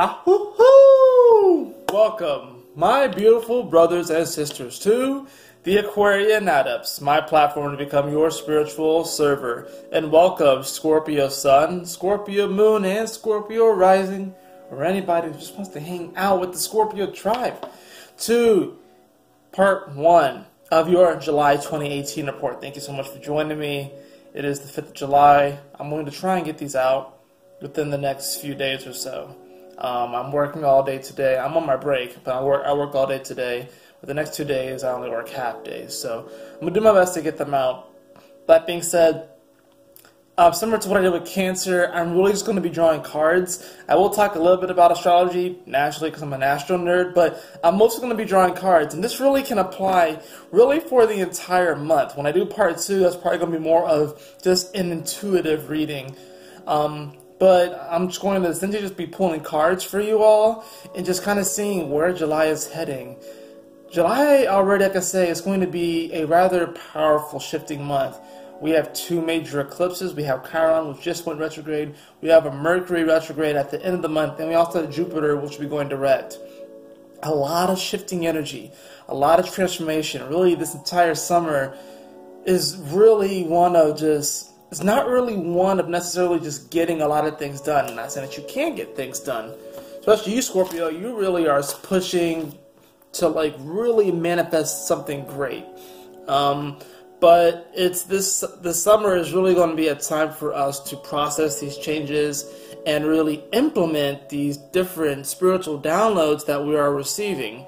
Yahoo! Welcome, my beautiful brothers and sisters, to the Aquarian Adepts, my platform to become your spiritual server. And welcome, Scorpio Sun, Scorpio Moon, and Scorpio Rising, or anybody who just wants to hang out with the Scorpio tribe, to part 1 of your July 2018 report. Thank you so much for joining me. It is the 5th of July. I'm going to try and get these out within the next few days or so. I'm working all day today. I'm on my break, but I work all day today. For the next 2 days, I only work half days. So I'm going to do my best to get them out. That being said, similar to what I did with Cancer, I'm really just going to be drawing cards. I will talk a little bit about astrology, naturally, because I'm an astro nerd, but I'm mostly going to be drawing cards. And this really can apply really for the entire month. When I do part 2, that's probably going to be more of just an intuitive reading. But I'm just going to essentially just be pulling cards for you all and just kind of seeing where July is heading. July already, like I say, is going to be a rather powerful shifting month. We have 2 major eclipses. We have Chiron, which just went retrograde. We have a Mercury retrograde at the end of the month. And we also have Jupiter, which will be going direct. A lot of shifting energy, a lot of transformation. Really, this entire summer is really one of just... It's not really one of necessarily just getting a lot of things done. I'm not saying that you can't get things done. Especially you, Scorpio, you really are pushing to like really manifest something great. But this summer is really going to be a time for us to process these changes and really implement these different spiritual downloads that we are receiving.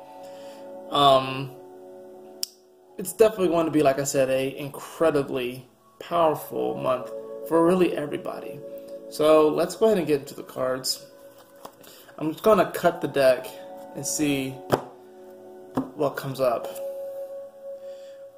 It's definitely going to be, like I said, a incredibly powerful month for really everybody. So let's go ahead and get into the cards. I'm just going to cut the deck and see what comes up.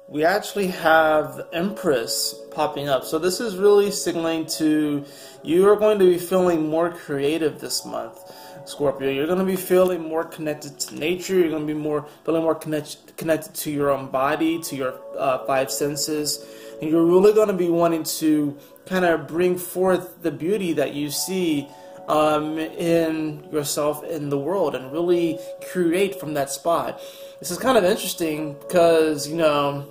We actually have the Empress popping up. So this is really signaling to you are going to be feeling more creative this month, Scorpio. You're going to be feeling more connected to nature. You're going to be feeling more connected to your own body, to your 5 senses. And you're really going to be wanting to kind of bring forth the beauty that you see in yourself, in the world, and really create from that spot. This is kind of interesting because, you know,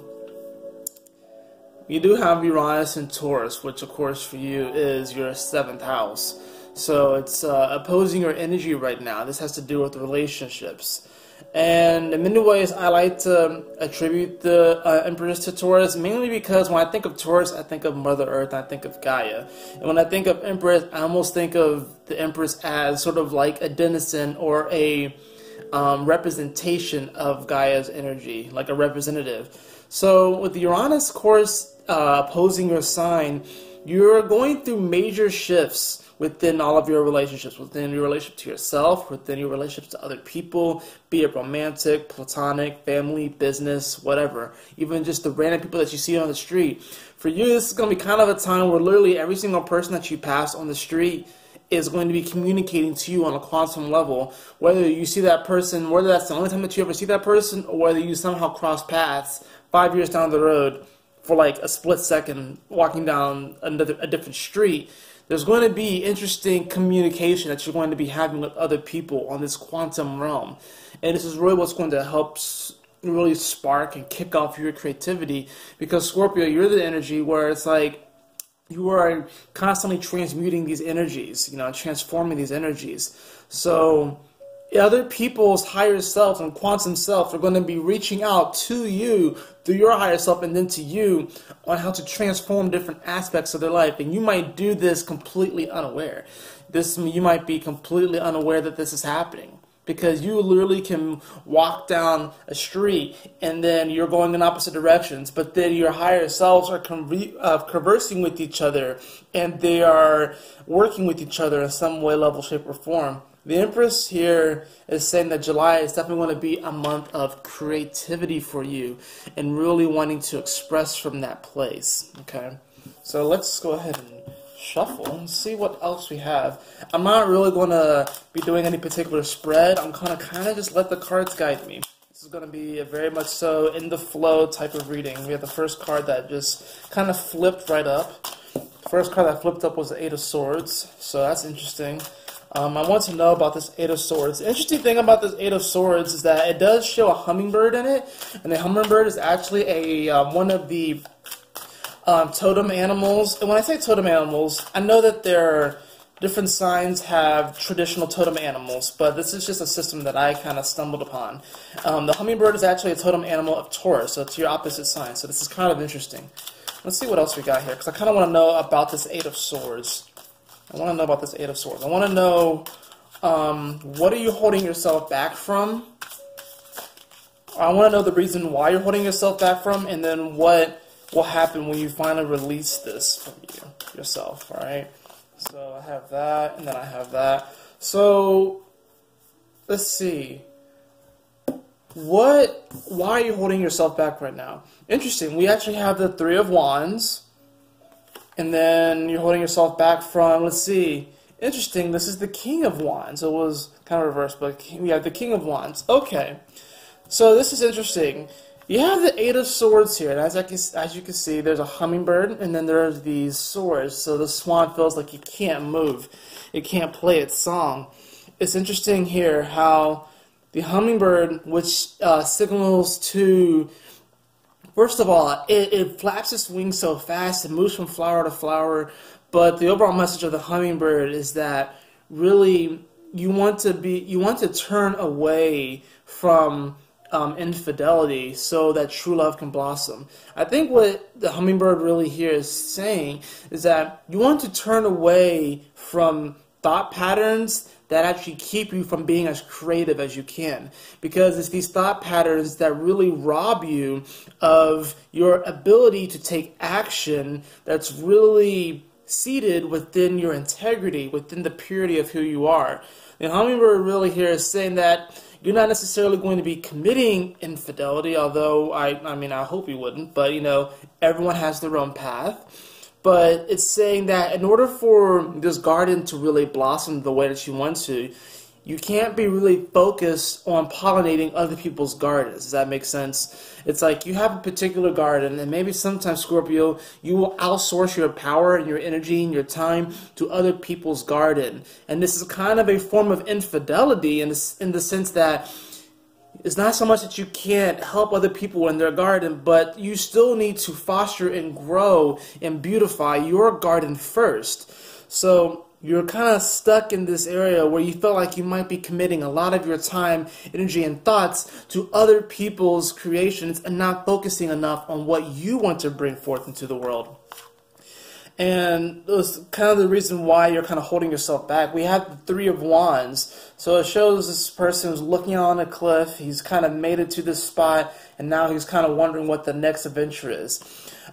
you do have Uranus and Taurus, which of course for you is your 7th house. So it's opposing your energy right now. This has to do with relationships. And in many ways, I like to attribute the Empress to Taurus, mainly because when I think of Taurus, I think of Mother Earth, I think of Gaia. And when I think of Empress, I almost think of the Empress as sort of like a denizen or a representation of Gaia's energy, like a representative. So with the Uranus course opposing your sign, you're going through major shifts within all of your relationships, within your relationship to yourself, within your relationships to other people, be it romantic, platonic, family, business, whatever. Even just the random people that you see on the street. For you, this is going to be kind of a time where literally every single person that you pass on the street is going to be communicating to you on a quantum level. Whether you see that person, whether that's the only time that you ever see that person, or whether you somehow cross paths 5 years down the road for like a split second walking down a different street, there's going to be interesting communication that you're going to be having with other people on this quantum realm. And this is really what's going to help really spark and kick off your creativity. Because Scorpio, you're the energy where it's like you are constantly transmuting these energies, you know, transforming these energies. So other people's higher self and quantum self are going to be reaching out to you through your higher self and then to you on how to transform different aspects of their life. And you might do this completely unaware. You might be completely unaware that this is happening, because you literally can walk down a street and then you're going in opposite directions, but then your higher selves are conversing with each other and they are working with each other in some way, level, shape, or form. The Empress here is saying that July is definitely going to be a month of creativity for you and really wanting to express from that place. Okay, so let's go ahead and shuffle and see what else we have. I'm not really going to be doing any particular spread. I'm going to kind of just let the cards guide me. This is going to be a very much so in the flow type of reading. We have the first card that just kind of flipped right up. The first card that flipped up was the 8 of Swords, so that's interesting. I want to know about this Eight of Swords. The interesting thing about this Eight of Swords is that it does show a hummingbird in it, and the hummingbird is actually one of the totem animals. And when I say totem animals, I know that different signs have traditional totem animals, but this is just a system that I kind of stumbled upon. The hummingbird is actually a totem animal of Taurus, so it's your opposite sign. So this is kind of interesting. Let's see what else we got here, because I kind of want to know about this Eight of Swords. I want to know about this Eight of Swords. I want to know, what are you holding yourself back from? I want to know the reason why you're holding yourself back from, and then what will happen when you finally release this from yourself, alright? So I have that, and then I have that. So, let's see. Why are you holding yourself back right now? Interesting, we actually have the Three of Wands. And then you're holding yourself back from, let's see, interesting, this is the King of Wands. It was kind of reversed, but we have the King of Wands. Okay, so this is interesting. You have the Eight of Swords here, and as you can see, there's a hummingbird, and then there's these swords, so the swan feels like it can't move. It can't play its song. It's interesting here how the hummingbird, which signals to... First of all, it flaps its wings so fast, it moves from flower to flower, but the overall message of the hummingbird is that really you want to turn away from infidelity so that true love can blossom. I think what the hummingbird really here is saying is that you want to turn away from thought patterns that actually keep you from being as creative as you can. Because it's these thought patterns that really rob you of your ability to take action that's really seated within your integrity, within the purity of who you are. The hummingbird really here is saying that you're not necessarily going to be committing infidelity, although I hope you wouldn't, but everyone has their own path. But it's saying that in order for this garden to really blossom the way that you want to, you can't be really focused on pollinating other people's gardens. Does that make sense? It's like you have a particular garden, and maybe sometimes, Scorpio, you will outsource your power and your energy and your time to other people's garden. And this is kind of a form of infidelity in the sense that it's not so much that you can't help other people in their garden, but you still need to foster and grow and beautify your garden first. So you're kind of stuck in this area where you feel like you might be committing a lot of your time, energy, and thoughts to other people's creations and not focusing enough on what you want to bring forth into the world. And that's kind of the reason why you're kind of holding yourself back. We have the Three of Wands. So it shows this person who's looking on a cliff. He's kind of made it to this spot, and now he's kind of wondering what the next adventure is.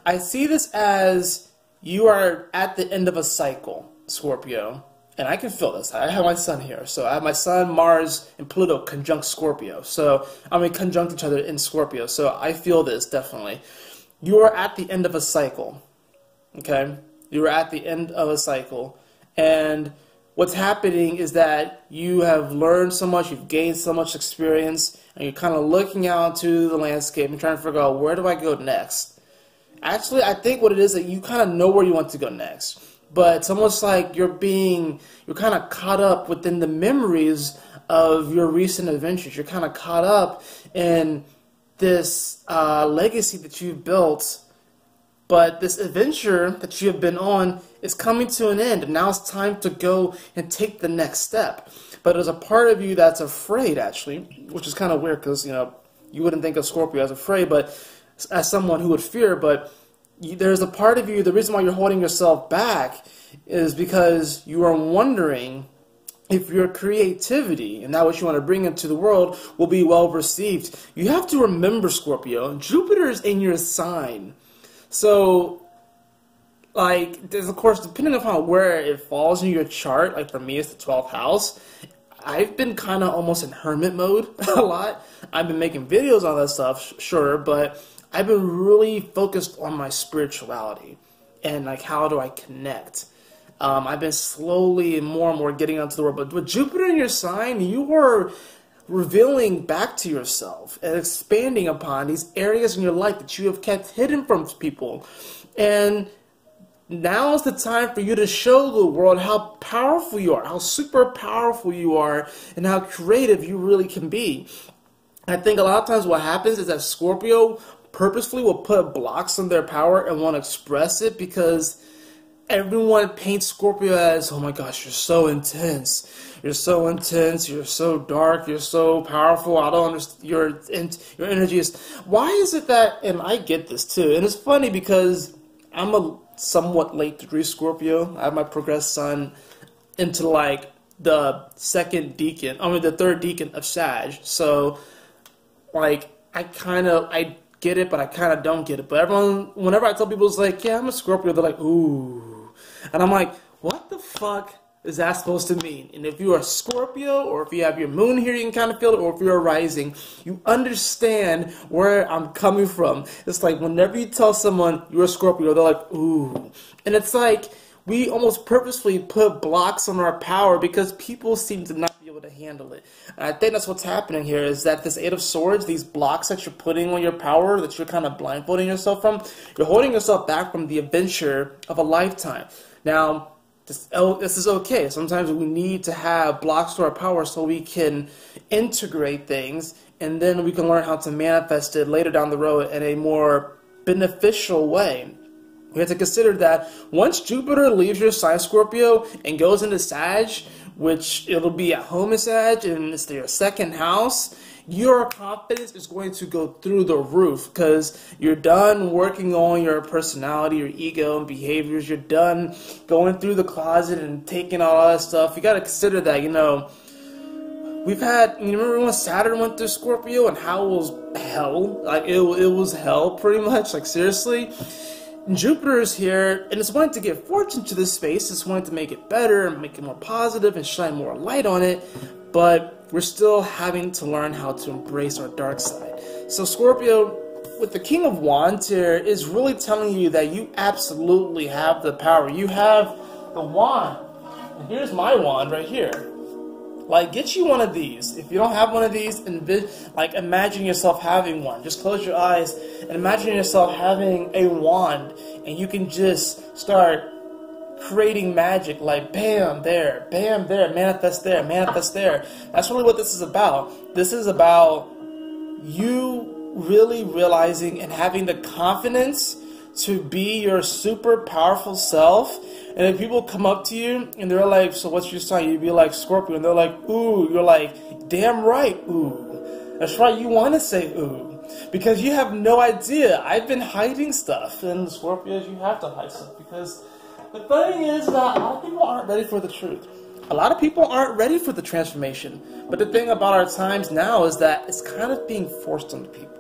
I see this as you are at the end of a cycle, Scorpio. And I can feel this. I have my sun here. So I have my sun, Mars, and Pluto conjunct Scorpio. So, conjunct each other in Scorpio. So I feel this, definitely. You are at the end of a cycle. Okay? You are at the end of a cycle, and what's happening is that you have learned so much, you've gained so much experience, and you're kind of looking out to the landscape and trying to figure out, where do I go next? Actually, I think what it is that you kind of know where you want to go next, but it's almost like you're kind of caught up within the memories of your recent adventures. You're kind of caught up in this legacy that you've built. But this adventure that you have been on is coming to an end, and now it's time to go and take the next step. But there's a part of you that's afraid, actually, which is kind of weird because, you wouldn't think of Scorpio as afraid, but as someone who would fear. But there's a part of you, the reason why you're holding yourself back is because you are wondering if your creativity and that what you want to bring into the world will be well received. You have to remember, Scorpio, Jupiter is in your sign. So, there's, of course, depending upon where it falls in your chart, like for me, it's the 12th house. I've been kind of almost in hermit mode a lot. I've been making videos on that stuff, sure, but I've been really focused on my spirituality and, how do I connect. I've been slowly and more getting onto the world. But with Jupiter in your sign, you are revealing back to yourself and expanding upon these areas in your life that you have kept hidden from people. And now is the time for you to show the world how powerful you are, how super powerful you are, and how creative you really can be. I think a lot of times what happens is that Scorpio purposefully will put blocks on their power and won't express it because everyone paints Scorpio as, oh my gosh, you're so intense. You're so intense, you're so dark, you're so powerful, I don't understand, your energy is... Why is it that, and I get this too, and it's funny because I'm a somewhat late degree Scorpio. I have my progressed sun into like the third decan of Sag. So like I get it, but I kind of don't get it. But everyone, whenever I tell people it's like, yeah, I'm a Scorpio, they're like, ooh. And I'm like, what the fuck is that supposed to mean? And if you're a Scorpio, or if you have your moon here, you can kind of feel it, or if you're a rising, you understand where I'm coming from. It's like whenever you tell someone you're a Scorpio, they're like, ooh. And it's like we almost purposefully put blocks on our power because people seem to not be able to handle it. And I think that's what's happening here, is that this Eight of Swords, these blocks that you're putting on your power, that you're kind of blindfolding yourself from, you're holding yourself back from the adventure of a lifetime. Now, this is okay. Sometimes we need to have blocks to our power so we can integrate things, and then we can learn how to manifest it later down the road in a more beneficial way. We have to consider that once Jupiter leaves your sign, Scorpio, and goes into Sag, which it'll be at home in Sag, and it's your second house, your confidence is going to go through the roof because you're done working on your personality, your ego, and behaviors. You're done going through the closet and taking all that stuff. You got to consider that, you know, we've had, you remember when Saturn went through Scorpio and how it was hell? Like, it was hell pretty much, like seriously. Jupiter is here, and it's wanting to give fortune to this space. It's wanting to make it better and make it more positive and shine more light on it, but we're still having to learn how to embrace our dark side. So Scorpio, with the King of Wands here, is really telling you that you absolutely have the power. You have the wand. And here's my wand right here. Like, get you one of these. If you don't have one of these, imagine yourself having one. Just close your eyes and imagine yourself having a wand, and you can just start creating magic, like bam there, manifest there, manifest there. That's really what this is about. This is about you really realizing and having the confidence to be your super powerful self. And if people come up to you and they're like, so what's your sign? You'd be like, Scorpio. And they're like, ooh. You're like, damn right, ooh. That's right, you want to say ooh. Because you have no idea. I've been hiding stuff. And Scorpios, you have to hide stuff. Because the thing is that a lot of people aren't ready for the truth. A lot of people aren't ready for the transformation. But the thing about our times now is that it's kind of being forced on people.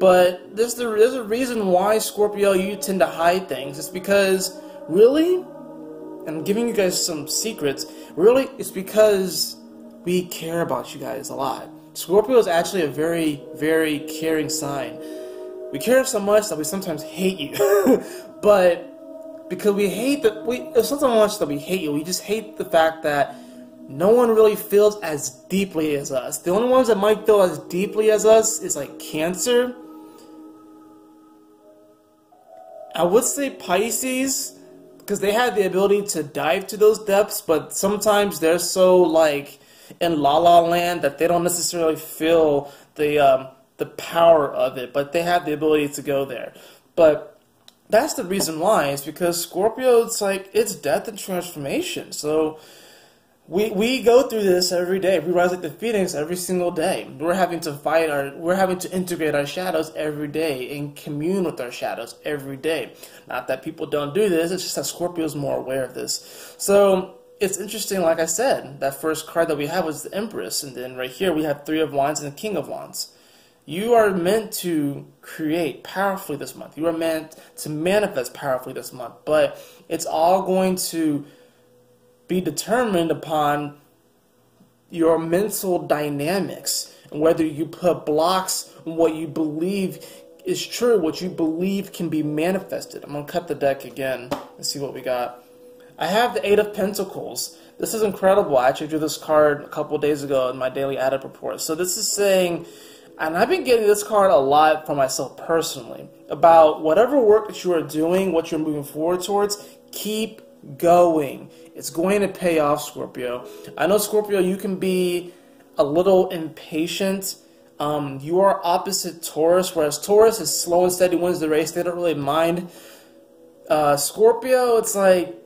But there's a reason why, Scorpio, you tend to hide things. It's because, really, and I'm giving you guys some secrets, really, it's because we care about you guys a lot. Scorpio is actually a very, very caring sign. We care so much that we sometimes hate you. But because we hate it's not so much that we hate you, we just hate the fact that no one really feels as deeply as us. The only ones that might feel as deeply as us is like Cancer. I would say Pisces, because they have the ability to dive to those depths, but sometimes they're so like in la la land that they don't necessarily feel the power of it, but they have the ability to go there. But that's the reason why. It's because Scorpio, it's like, it's death and transformation. So we go through this every day. We rise like the phoenix every single day. We're having to integrate our shadows every day and commune with our shadows every day. Not that people don't do this, it's just that Scorpio is more aware of this. So it's interesting, like I said, that first card that we have was the Empress, and then right here we have Three of Wands and the King of Wands. You are meant to create powerfully this month. You are meant to manifest powerfully this month, but it's all going to be determined upon your mental dynamics and whether you put blocks on what you believe is true, what you believe can be manifested. I'm going to cut the deck again and see what we got. I have the Eight of Pentacles. This is incredible. I actually drew this card a couple days ago in my daily added report. So this is saying And I've been getting this card a lot for myself personally. About whatever work that you are doing, what you're moving forward towards, keep going. It's going to pay off, Scorpio. I know, Scorpio, you can be a little impatient. You are opposite Taurus, whereas Taurus is slow and steady, wins the race. They don't really mind. Scorpio, it's like,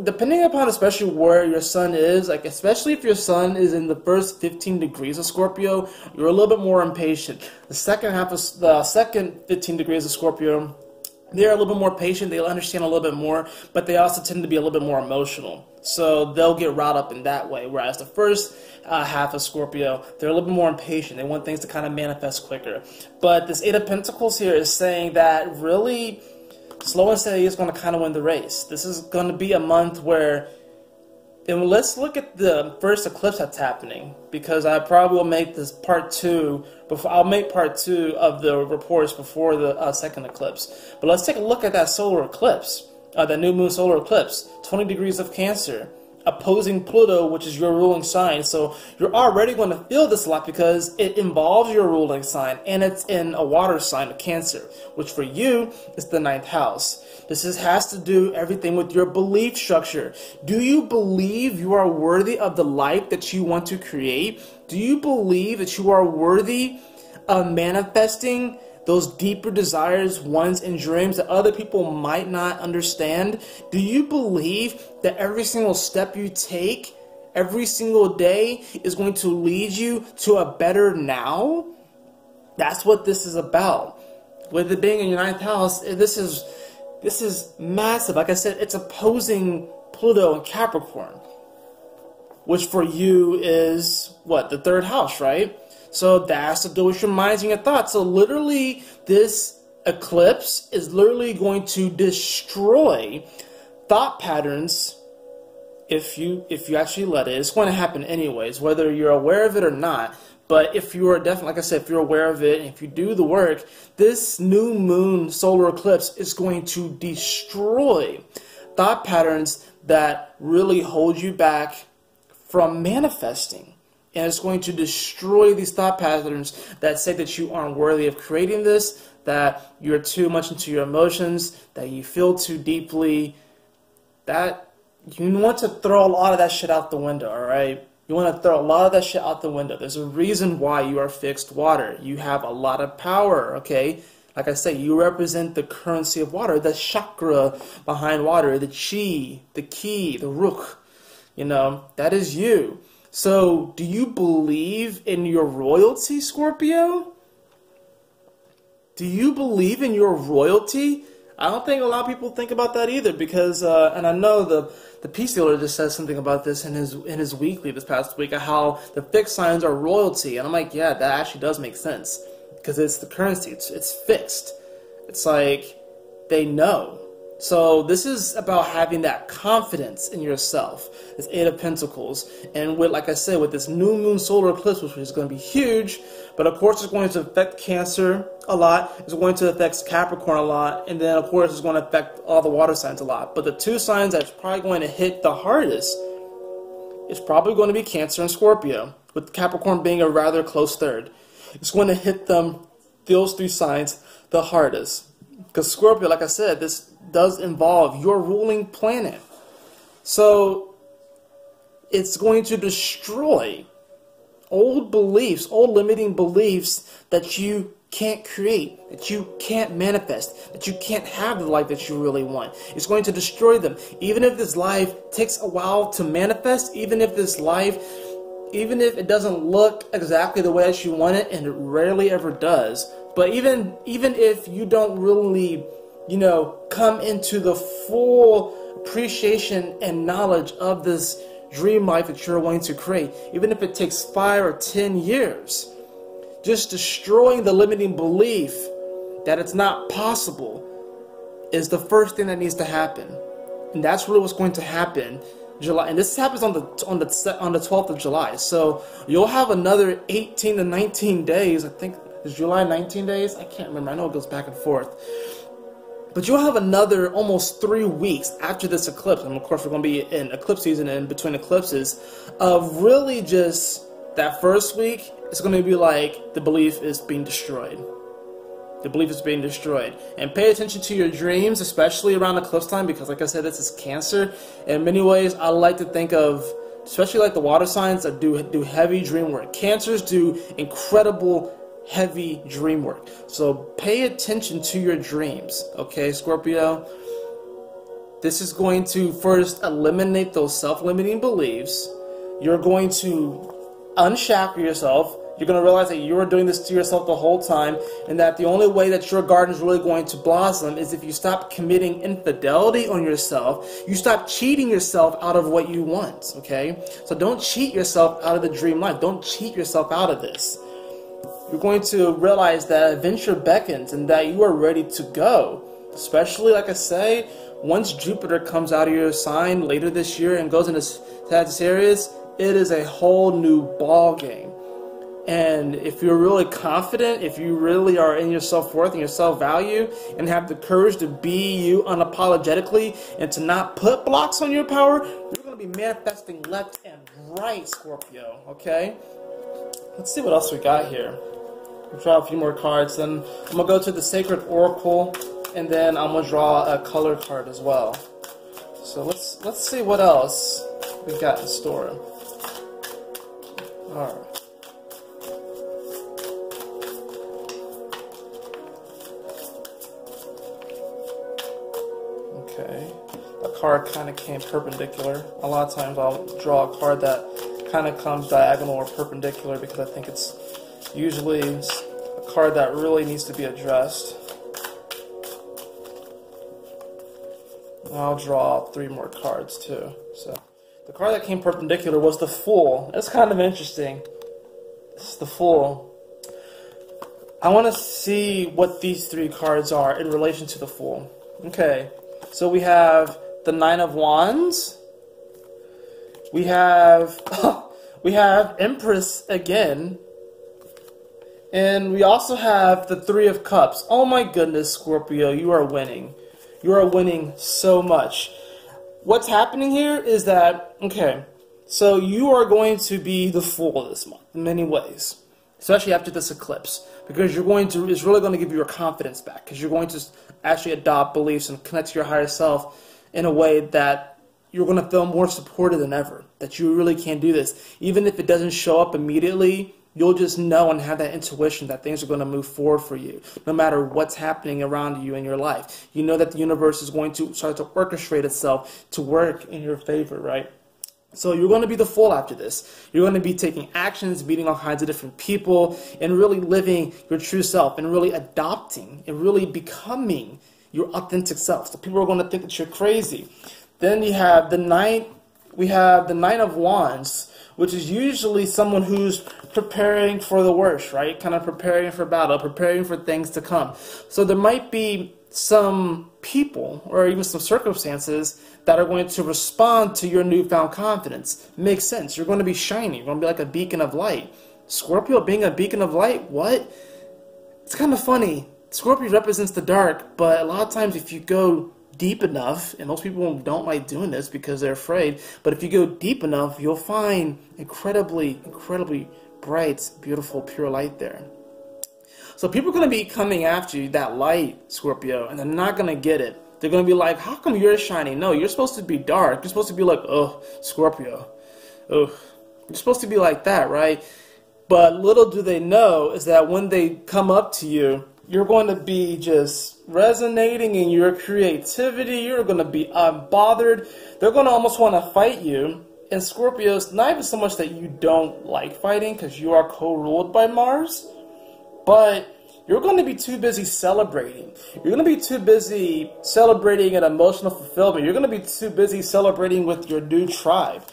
depending upon especially where your sun is, like especially if your sun is in the first 15 degrees of Scorpio, you're a little bit more impatient. The second 15 degrees of Scorpio, they're a little bit more patient, they'll understand a little bit more, but they also tend to be a little bit more emotional. So they'll get wrought up in that way, whereas the first half of Scorpio, they're a little bit more impatient. They want things to kind of manifest quicker. But this Eight of Pentacles here is saying that really slow and steady is going to kind of win the race. This is going to be a month where, and let's look at the first eclipse that's happening, because I probably will make this part 2. I'll make part 2 of the reports before the second eclipse. But let's take a look at that solar eclipse, the new moon solar eclipse, 20 degrees of Cancer, opposing Pluto, which is your ruling sign. So you're already going to feel this a lot because it involves your ruling sign, and it's in a water sign of Cancer, which for you is the 9th house. This has to do everything with your belief structure. Do you believe you are worthy of the life that you want to create? Do you believe that you are worthy of manifesting those deeper desires, wants, and dreams that other people might not understand? Do you believe that every single step you take, every single day, is going to lead you to a better now? That's what this is about. With it being in your 9th house, this is massive. Like I said, it's opposing Pluto and Capricorn, which for you is, what, the 3rd house, right? So that's to do with your minds and your thoughts. So literally, this eclipse is literally going to destroy thought patterns if you actually let it. It's going to happen anyways, whether you're aware of it or not. But if you are definitely, like I said, if you're aware of it, and if you do the work, this new moon solar eclipse is going to destroy thought patterns that really hold you back from manifesting. And it's going to destroy these thought patterns that say that you aren't worthy of creating this, that you're too much into your emotions, that you feel too deeply, that you want to throw a lot of that shit out the window, alright? You want to throw a lot of that shit out the window. There's a reason why you are fixed water. You have a lot of power, okay? Like I say, you represent the currency of water, the chakra behind water, the chi, the ki, the rukh. You know, that is you. So, do you believe in your royalty, Scorpio? Do you believe in your royalty? I don't think a lot of people think about that either, because, and I know the peace dealer just said something about this in his weekly this past week, how the fixed signs are royalty, and I'm like, yeah, that actually does make sense, because it's the currency, it's fixed. It's like, they know. So this is about having that confidence in yourself, this Eight of Pentacles. And with, like I said, with this new moon solar eclipse, which is going to be huge, but of course it's going to affect Cancer a lot, it's going to affect Capricorn a lot, and then of course it's going to affect all the water signs a lot. But the two signs that's probably going to hit the hardest is probably going to be Cancer and Scorpio, with Capricorn being a rather close third. It's going to hit them, those 3 signs, the hardest. Because Scorpio, like I said, this does involve your ruling planet. So it's going to destroy old beliefs, old limiting beliefs that you can't create, that you can't manifest, that you can't have the life that you really want. It's going to destroy them. Even if this life takes a while to manifest, even if this life, even if it doesn't look exactly the way that you want it, and it rarely ever does, but even if you don't really, you know, come into the full appreciation and knowledge of this dream life that you're wanting to create, even if it takes 5 or 10 years, just destroying the limiting belief that it's not possible is the first thing that needs to happen. And that's really what's going to happen July, and this happens on the 12th of July. So you'll have another 18 to 19 days. I think is July 19 days. I can't remember. I know it goes back and forth. But you'll have another almost 3 weeks after this eclipse, and of course we're going to be in eclipse season and in between eclipses, of really just that first week, it's going to be like the belief is being destroyed. The belief is being destroyed. And pay attention to your dreams, especially around eclipse time, because like I said, this is Cancer. In many ways, I like to think of, especially like the water signs that do heavy dream work. Cancers do incredible heavy dream work. So pay attention to your dreams, okay, Scorpio? This is going to first eliminate those self-limiting beliefs. You're going to unshackle yourself. You're going to realize that you were doing this to yourself the whole time, and that the only way that your garden is really going to blossom is if you stop committing infidelity on yourself. You stop cheating yourself out of what you want, okay? So don't cheat yourself out of the dream life. Don't cheat yourself out of this. You're going to realize that adventure beckons and that you are ready to go. Especially, like I say, once Jupiter comes out of your sign later this year and goes into Sagittarius, it is a whole new ball game. And if you're really confident, if you really are in your self-worth and your self-value and have the courage to be you unapologetically and to not put blocks on your power, you're going to be manifesting left and right, Scorpio, okay? Let's see what else we got here. We'll draw a few more cards, then I'm going to go to the Sacred Oracle, and then I'm going to draw a color card as well. So let's see what else we got in store. Alright. Okay, the card kind of came perpendicular. A lot of times I'll draw a card that kind of comes diagonal or perpendicular because I think it's usually a card that really needs to be addressed. And I'll draw 3 more cards too. So the card that came perpendicular was the Fool. That's kind of interesting. This is the Fool. I want to see what these 3 cards are in relation to the Fool. Okay. So we have the Nine of Wands. We have Empress again. And we also have the Three of Cups. Oh my goodness, Scorpio, you are winning. You are winning so much. What's happening here is that, okay, so you are going to be the Fool this month in many ways. Especially after this eclipse. Because it's really going to give you your confidence back. Because you're going to actually adopt beliefs and connect to your higher self in a way that you're going to feel more supported than ever. That you really can do this. Even if it doesn't show up immediately, you'll just know and have that intuition that things are going to move forward for you. No matter what's happening around you in your life. You know that the universe is going to start to orchestrate itself to work in your favor, right? So you're going to be the Fool after this. You're going to be taking actions, meeting all kinds of different people, and really living your true self, and really adopting, and really becoming your authentic self. So people are going to think that you're crazy. Then you have the Nine of Wands, which is usually someone who's preparing for the worst, right? Kind of preparing for battle, preparing for things to come. So there might be some people or even some circumstances that are going to respond to your newfound confidence. Makes sense. You're going to be shining. You're going to be like a beacon of light. Scorpio being a beacon of light? What? It's kind of funny. Scorpio represents the dark, but a lot of times if you go deep enough, and most people don't like doing this because they're afraid, but if you go deep enough, you'll find incredibly, incredibly bright, beautiful, pure light there. So people are going to be coming after you, that light, Scorpio, and they're not going to get it. They're going to be like, how come you're shining? No, you're supposed to be dark. You're supposed to be like, oh, Scorpio. Oh, you're supposed to be like that, right? But little do they know is that when they come up to you, you're going to be just resonating in your creativity. You're going to be unbothered. They're going to almost want to fight you. And Scorpios, not even so much that you don't like fighting because you are co-ruled by Mars, but you're going to be too busy celebrating. You're going to be too busy celebrating an emotional fulfillment. You're going to be too busy celebrating with your new tribe.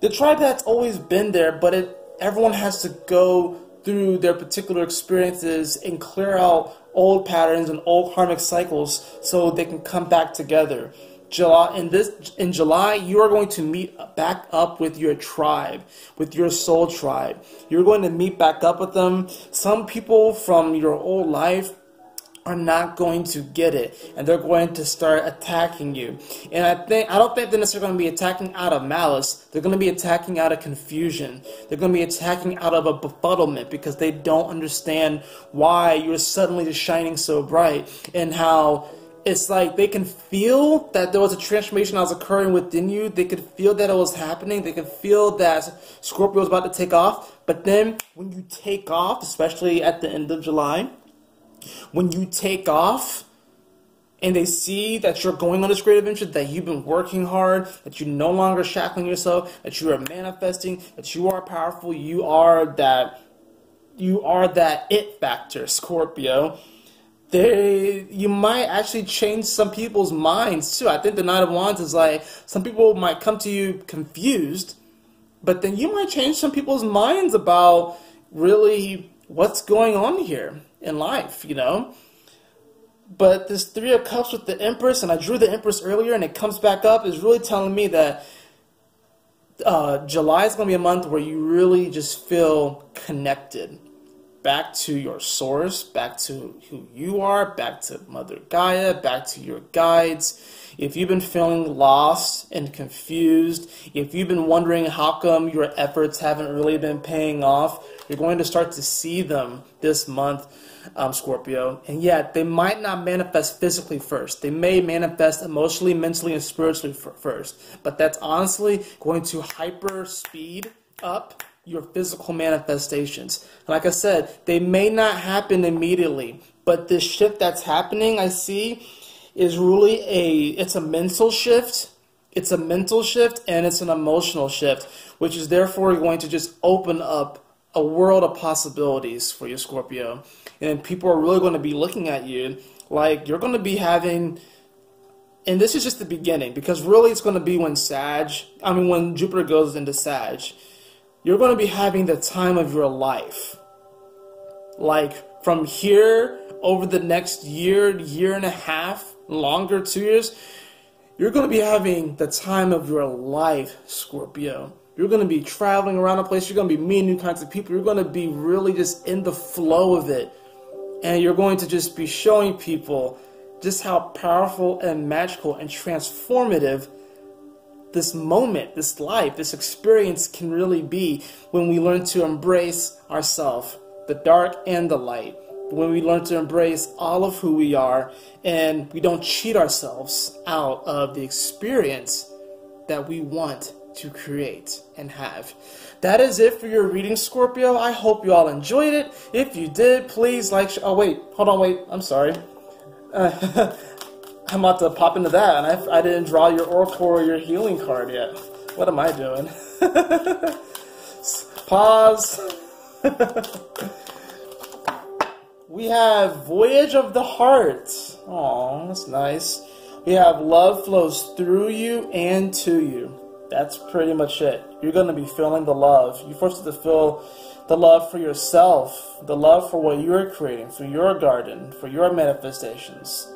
The tribe that's always been there, but everyone has to go through their particular experiences and clear out old patterns and old karmic cycles so they can come back together. In July, you are going to meet back up with your tribe, with your soul tribe. You're going to meet back up with them. Some people from your old life are not going to get it, and they're going to start attacking you. And I don't think they're necessarily going to be attacking out of malice. They're going to be attacking out of confusion. They're going to be attacking out of a befuddlement because they don't understand why you're suddenly just shining so bright, and how it's like they can feel that there was a transformation that was occurring within you. They could feel that it was happening. They could feel that Scorpio was about to take off. But then when you take off, especially at the end of July, when you take off and they see that you're going on this great adventure, that you've been working hard, that you're no longer shackling yourself, that you are manifesting, that you are powerful, you are that it factor, Scorpio, you might actually change some people's minds too. I think the Knight of Wands is like, some people might come to you confused, but then you might change some people's minds about really what's going on here in life, you know. But this Three of Cups with the Empress, and I drew the Empress earlier and it comes back up, is really telling me that July is going to be a month where you really just feel connected back to your source, back to who you are, back to Mother Gaia, back to your guides. If you've been feeling lost and confused, if you've been wondering how come your efforts haven't really been paying off, you're going to start to see them this month, Scorpio. And yet, they might not manifest physically first. They may manifest emotionally, mentally, and spiritually first. But that's honestly going to hyper speed up your physical manifestations. Like I said, they may not happen immediately, but this shift that's happening, I see, is really it's a mental shift. It's a mental shift and it's an emotional shift, which is therefore going to just open up a world of possibilities for you, Scorpio. And people are really going to be looking at you like you're going to be having, and this is just the beginning, because really it's going to be when when Jupiter goes into Sag, you're going to be having the time of your life. Like from here over the next year, year and a half, longer, 2 years, you're going to be having the time of your life, Scorpio. You're going to be traveling around the place. You're going to be meeting new kinds of people. You're going to be really just in the flow of it. And you're going to just be showing people just how powerful and magical and transformative this moment, this life, this experience can really be when we learn to embrace ourselves, the dark and the light. When we learn to embrace all of who we are and we don't cheat ourselves out of the experience that we want to create and have. That is it for your reading, Scorpio. I hope you all enjoyed it. If you did, please like... Oh, wait. Hold on, wait. I'm sorry. I'm about to pop into that, and I didn't draw your oracle or your healing card yet. What am I doing? Pause. We have Voyage of the Heart. Aw, that's nice. We have love flows through you and to you. That's pretty much it. You're going to be feeling the love. You're forced to feel the love for yourself, the love for what you're creating, for your garden, for your manifestations.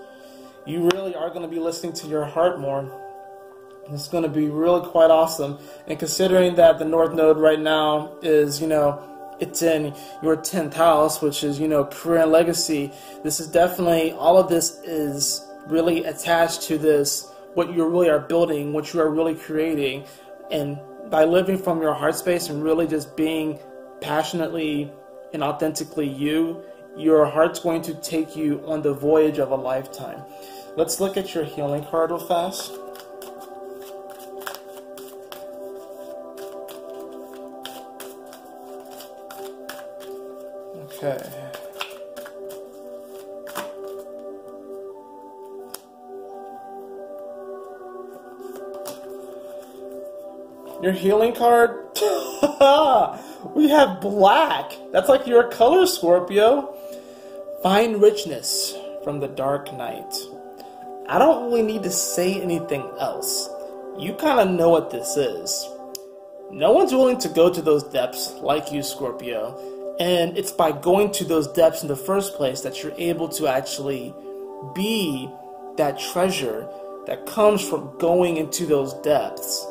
You really are going to be listening to your heart more. It's going to be really quite awesome. And considering that the North Node right now is, it's in your 10th house, which is, career and legacy, this is definitely, all of this is really attached to this, what you really are building, what you are really creating. And by living from your heart space and really just being passionately and authentically you, your heart's going to take you on the voyage of a lifetime. Let's look at your healing card real fast. Okay. Your healing card? We have black. That's like your color, Scorpio. Find richness from the dark night. I don't really need to say anything else. You kind of know what this is. No one's willing to go to those depths like you, Scorpio. And it's by going to those depths in the first place that you're able to actually be that treasure that comes from going into those depths.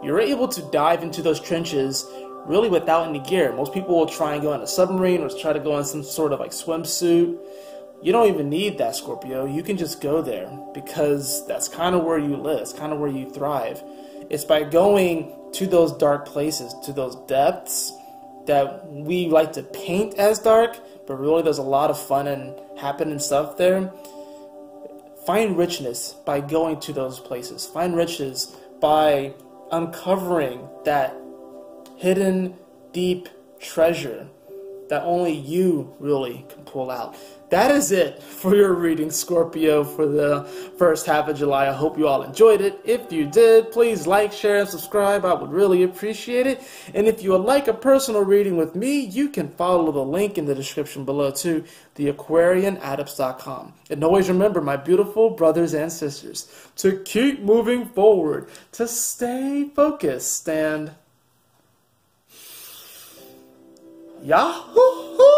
You're able to dive into those trenches really without any gear. Most people will try and go in a submarine or try to go in some sort of like swimsuit. you don't even need that, Scorpio. You can just go there because that's kind of where you live. It's kind of where you thrive. It's by going to those dark places, to those depths that we like to paint as dark, but really there's a lot of fun and happening stuff there. Find richness by going to those places. Find riches by uncovering that hidden, deep treasure that only you really can pull out. That is it for your reading, Scorpio, for the first half of July. I hope you all enjoyed it. If you did, please like, share, and subscribe. I would really appreciate it. And if you would like a personal reading with me, you can follow the link in the description below to theaquarianadept.com. And always remember, my beautiful brothers and sisters, to keep moving forward, to stay focused, and Yahoo!